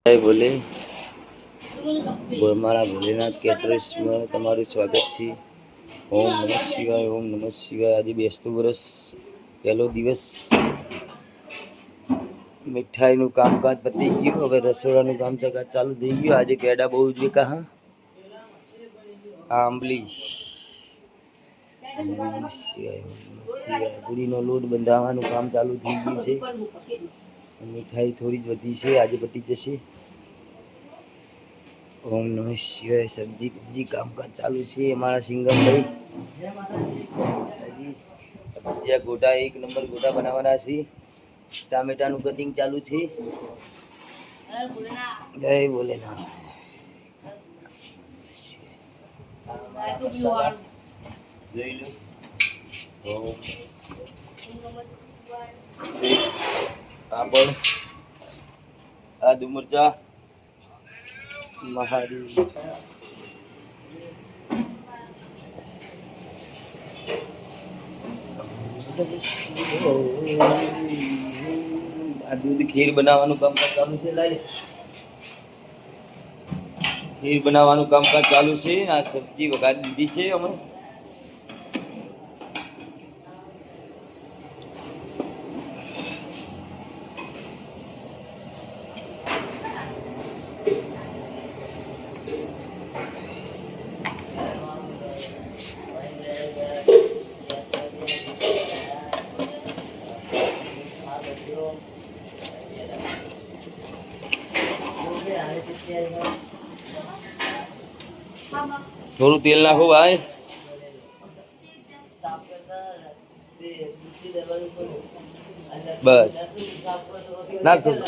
જય ભોલે મારા ભોલેનાથ કેટરર્સમાં તમારું સ્વાગત છે. ઓમ નમઃ શિવાય, ઓમ નમઃ શિવાય. આજે બેસતું વર્ષ પહેલો દિવસ. મીઠાઈનું કામકાજ પતી ગયું, હવે રસોડાનું કામકાજ ચાલુ થઈ ગયું. આજે પેડા બહુ જ કા આંબલી પૂરીનો લોટ બંધાવવાનું કામ ચાલુ થઈ ગયું છે. મીઠાઈ થોડી જ વધી છે, આજે પતી જશે. ઓમ નમઃ શિવાય. સબ્જી કામકાજ ચાલુ છે અમારા સિંગમભાઈ. ભજીયા ગોટા 1 નંબર ગોટા બનાવવાના છે. ટામેટાનું કટિંગ ચાલુ છે. જય ભોલેનાથ. જોઈ લો. પાપડ, આદુ મરચા, મહાદેવ. આ દૂધ ખીર બનાવવાનું કામકાજ ચાલુ છે. ખીર બનાવવાનું કામકાજ ચાલુ છે. આ સબ્જી વઘારી દીધી છે અમે. થોડું તેલ નાખો ભાઈ. બસ નાખ થોડું.